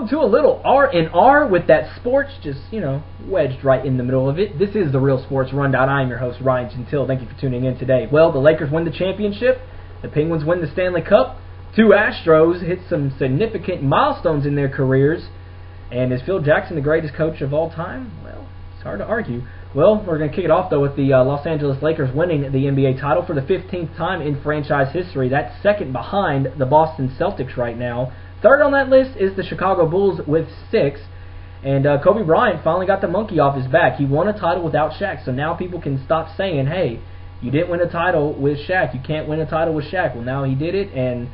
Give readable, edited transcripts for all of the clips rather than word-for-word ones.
Welcome to a little R&R with that sports just, wedged right in the middle of it. This is the Real Sports Rundown. I'm your host, Ryan Gentile. Thank you for tuning in today. Well, the Lakers win the championship. The Penguins win the Stanley Cup. Two Astros hit some significant milestones in their careers. And is Phil Jackson the greatest coach of all time? Well, it's hard to argue. Well, we're going to kick it off, though, with the Los Angeles Lakers winning the NBA title for the 15th time in franchise history. That's second behind the Boston Celtics right now. Third on that list is the Chicago Bulls with 6. And Kobe Bryant finally got the monkey off his back. He won a title without Shaq, so now people can stop saying, hey, you didn't win a title with Shaq. You can't win a title with Shaq. Well, now he did it, and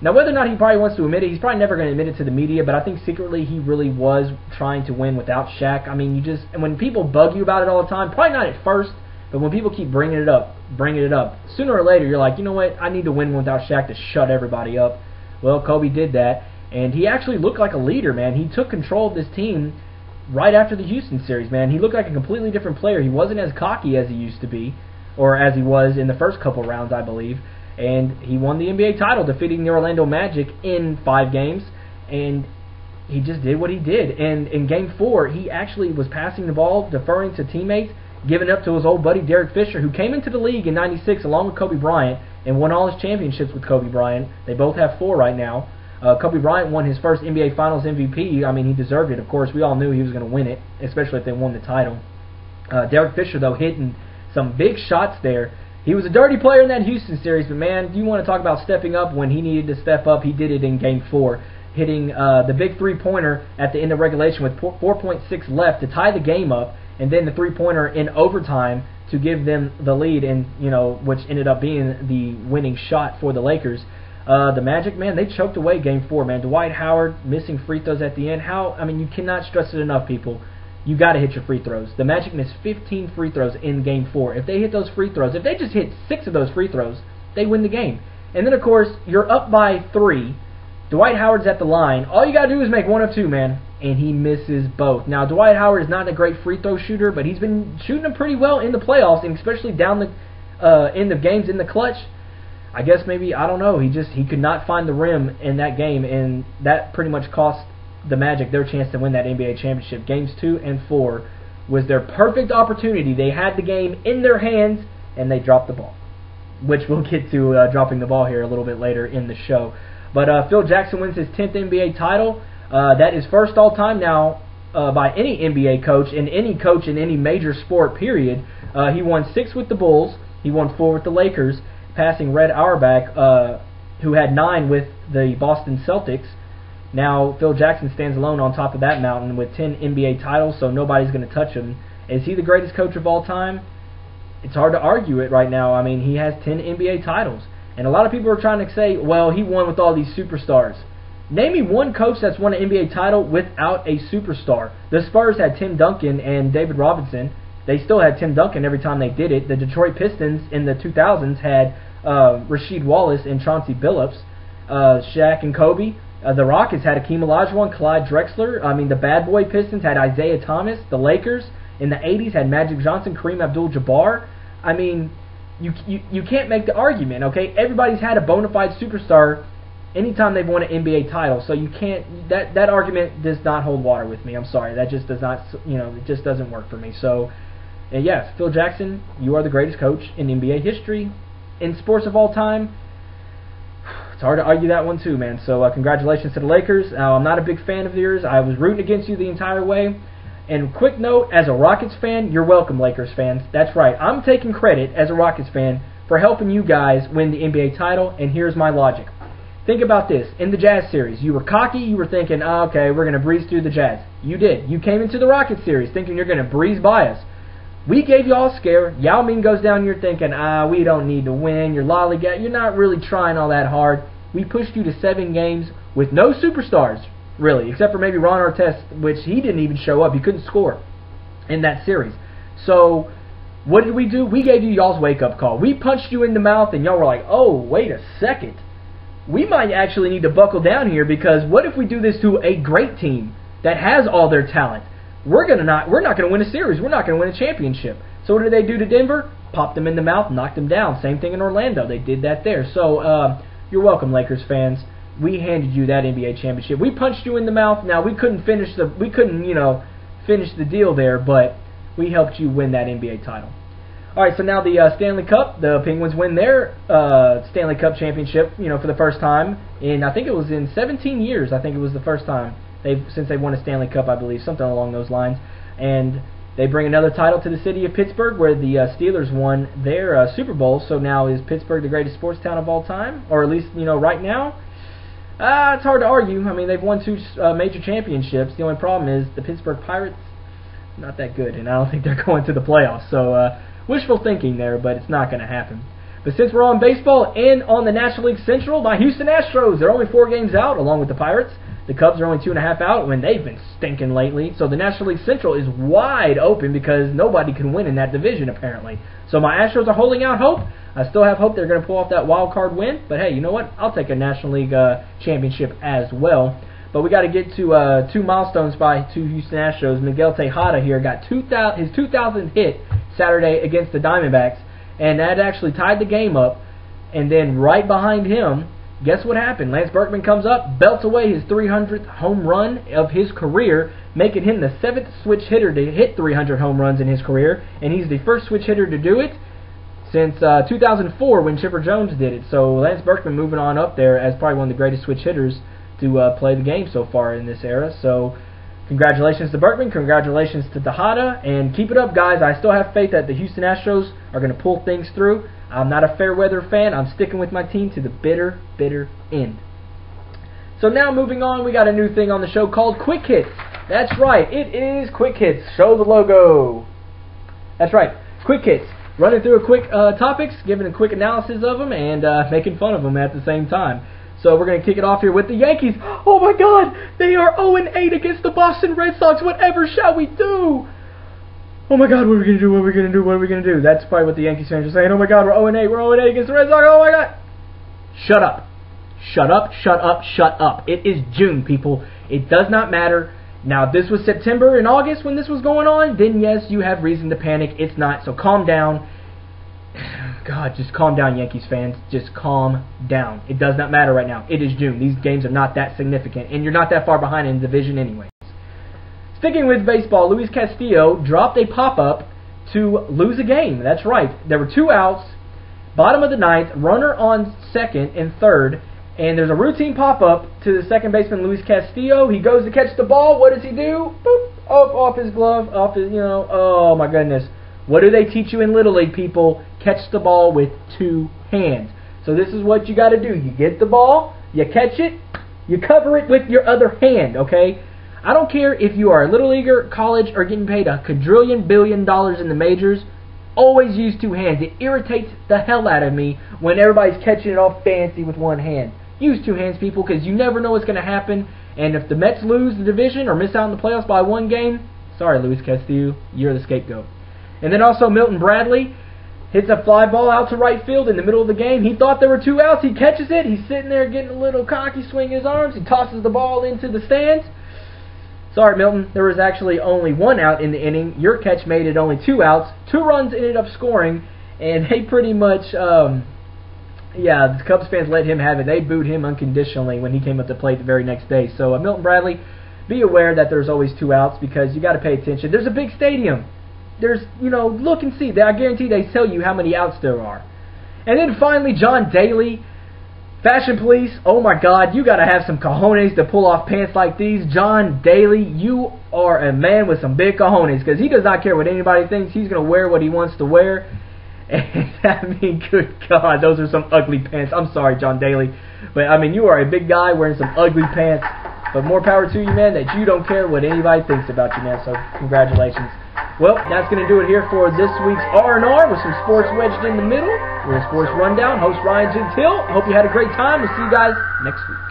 now whether or not he probably wants to admit it, he's probably never going to admit it to the media, but I think secretly he really was trying to win without Shaq. I mean, and when people bug you about it all the time, probably not at first, but when people keep bringing it up, sooner or later you're like, you know what, I need to win without Shaq to shut everybody up. Well, Kobe did that, and he actually looked like a leader, man. He took control of this team right after the Houston series, man. He looked like a completely different player. He wasn't as cocky as he used to be, or as he was in the first couple rounds, I believe. And he won the NBA title, defeating the Orlando Magic in 5 games, and he just did what he did. And in Game 4, he actually was passing the ball, deferring to teammates, giving up to his old buddy Derek Fisher, who came into the league in '96 along with Kobe Bryant and won all his championships with Kobe Bryant. They both have 4 right now. Kobe Bryant won his first NBA Finals MVP. I mean, he deserved it. Of course, we all knew he was going to win it, especially if they won the title. Derek Fisher, though, hitting some big shots there. He was a dirty player in that Houston series, but man, you want to talk about stepping up when he needed to step up. He did it in Game 4, hitting the big three-pointer at the end of regulation with 4.6 left to tie the game up, and then the three-pointer in overtime to give them the lead, and which ended up being the winning shot for the Lakers. The Magic, man, they choked away Game 4, man. Dwight Howard missing free throws at the end. You cannot stress it enough, people. You got to hit your free throws. The Magic missed 15 free throws in Game 4. If they hit those free throws, if they just hit 6 of those free throws, they win the game. And then, of course, you're up by 3. Dwight Howard's at the line. All you got to do is make 1 of 2, man. And he misses both. Now, Dwight Howard is not a great free throw shooter, but he's been shooting them pretty well in the playoffs, and especially down the end of games in the clutch. I guess maybe, I don't know, he could not find the rim in that game, and that pretty much cost the Magic their chance to win that NBA championship. Games 2 and 4 was their perfect opportunity. They had the game in their hands, and they dropped the ball, which we'll get to dropping the ball here a little bit later in the show. But Phil Jackson wins his 10th NBA title. That is first all-time now by any NBA coach and any coach in any major sport, period. He won 6 with the Bulls. He won 4 with the Lakers, passing Red Auerbach, who had 9 with the Boston Celtics. Now, Phil Jackson stands alone on top of that mountain with 10 NBA titles, so nobody's going to touch him. Is he the greatest coach of all time? It's hard to argue it right now. I mean, he has 10 NBA titles. And a lot of people are trying to say, well, he won with all these superstars. Name me one coach that's won an NBA title without a superstar. The Spurs had Tim Duncan and David Robinson. They still had Tim Duncan every time they did it. The Detroit Pistons in the 2000s had Rasheed Wallace and Chauncey Billups. Shaq and Kobe. The Rockets had Hakeem Olajuwon, Clyde Drexler. The bad boy Pistons had Isaiah Thomas. The Lakers in the 80s had Magic Johnson, Kareem Abdul-Jabbar. You can't make the argument, okay? Everybody's had a bona fide superstar anytime they've won an NBA title, so you can't. That argument does not hold water with me. I'm sorry, that just does not. It just doesn't work for me. So, yes, Phil Jackson, you are the greatest coach in NBA history, in sports of all time. It's hard to argue that one too, man. So congratulations to the Lakers. I'm not a big fan of theirs. I was rooting against you the entire way. And quick note, as a Rockets fan, you're welcome, Lakers fans. That's right. I'm taking credit as a Rockets fan for helping you guys win the NBA title, and here's my logic. Think about this. In the Jazz series, you were cocky. You were thinking, okay, we're going to breeze through the Jazz. You did. You came into the Rockets series thinking you're going to breeze by us. We gave you all a scare. Yao Ming goes down here thinking, we don't need to win. You're lollygag. You're not really trying all that hard. We pushed you to 7 games with no superstars, really, except for maybe Ron Artest, which he didn't even show up. He couldn't score in that series. So what did we do? We gave you y'all's wake-up call. We punched you in the mouth, and y'all were like, oh, wait a second. We might actually need to buckle down here, because what if we do this to a great team that has all their talent? We're not going to win a series. We're not going to win a championship. So what did they do to Denver? Popped them in the mouth, knocked them down. Same thing in Orlando. They did that there. So you're welcome, Lakers fans. we handed you that NBA championship. We punched you in the mouth. Now we couldn't finish the deal there, but we helped you win that NBA title. All right, so now the Stanley Cup. The Penguins win their Stanley Cup championship, for the first time in, I think it was in 17 years. I think it was the first time since they won a Stanley Cup, I believe, something along those lines. And they bring another title to the city of Pittsburgh, where the Steelers won their Super Bowl. So now is Pittsburgh the greatest sports town of all time, or at least right now? It's hard to argue. I mean, they've won 2 major championships. The only problem is the Pittsburgh Pirates, not that good, and I don't think they're going to the playoffs. So wishful thinking there, but it's not going to happen. But since we're on baseball and on the National League Central, my Houston Astros, they're only 4 games out, along with the Pirates. The Cubs are only 2.5 out when they've been stinking lately. So the National League Central is wide open because nobody can win in that division, apparently. So my Astros are holding out hope. I still have hope they're going to pull off that wild card win. But hey, you know what? I'll take a National League championship as well. But we got to get to 2 milestones by 2 Houston Astros. Miguel Tejada here got his 2,000th hit Saturday against the Diamondbacks, and that actually tied the game up. And then right behind him, guess what happened? Lance Berkman comes up, belts away his 300th home run of his career, making him the 7th switch hitter to hit 300 home runs in his career, and he's the first switch hitter to do it since 2004 when Chipper Jones did it. So Lance Berkman moving on up there as probably one of the greatest switch hitters to play the game so far in this era. So congratulations to Berkman, congratulations to Tejada, and keep it up, guys. I still have faith that the Houston Astros are going to pull things through. I'm not a fair weather fan. I'm sticking with my team to the bitter, bitter end. So now moving on, we got a new thing on the show called Quick Hits. That's right, it is Quick Hits. Show the logo. That's right, Quick Hits. Running through a quick topics, giving a quick analysis of them, and making fun of them at the same time. So we're going to kick it off here with the Yankees. Oh my God, they are 0-8 against the Boston Red Sox. Whatever shall we do? Oh my God, what are we going to do? What are we going to do? What are we going to do? That's probably what the Yankees fans are saying. Oh my God, we're 0-8. We're 0-8 against the Red Sox. Oh my God. Shut up. Shut up, shut up, shut up. It is June, people. It does not matter. Now, if this was September and August when this was going on, then yes, you have reason to panic. It's not, so calm down. God, just calm down, Yankees fans. Just calm down. It does not matter right now. It is June. These games are not that significant, and you're not that far behind in the division anyway. Sticking with baseball, Luis Castillo dropped a pop-up to lose a game. That's right. There were 2 outs, bottom of the 9th, runner on second and third, and there's a routine pop-up to the second baseman, Luis Castillo. He goes to catch the ball. What does he do? Boop, off his glove, off his, oh my goodness. What do they teach you in Little League, people? Catch the ball with 2 hands. So this is what you got to do. You get the ball, you catch it, you cover it with your other hand, okay? I don't care if you are a Little Leaguer, college, or getting paid $1 quadrillion billion in the majors. Always use 2 hands. It irritates the hell out of me when everybody's catching it all fancy with 1 hand. Use 2 hands, people, because you never know what's going to happen. And if the Mets lose the division or miss out in the playoffs by 1 game, sorry, Luis Castillo, you're the scapegoat. And then also Milton Bradley hits a fly ball out to right field in the middle of the game. He thought there were 2 outs. He catches it. He's sitting there getting a little cocky, swinging his arms. He tosses the ball into the stands. Sorry, Milton. There was actually only 1 out in the inning. Your catch made it only 2 outs. 2 runs ended up scoring, and they pretty much, the Cubs fans let him have it. They booed him unconditionally when he came up to plate the very next day. So, Milton Bradley, be aware that there's always 2 outs because you got to pay attention. There's a big stadium. There's, look and see. I guarantee they tell you how many outs there are. And then finally, John Daly, Fashion Police. Oh my God, you got to have some cojones to pull off pants like these. John Daly, you are a man with some big cojones because he does not care what anybody thinks. He's going to wear what he wants to wear. And I mean, good God, those are some ugly pants. I'm sorry, John Daly. But, I mean, you are a big guy wearing some ugly pants. But more power to you, man, that you don't care what anybody thinks about you, man. So, congratulations. Well, that's going to do it here for this week's R&R with some sports wedged in the middle. We're a sports rundown. Host Ryan Gentile. Hope you had a great time. We'll see you guys next week.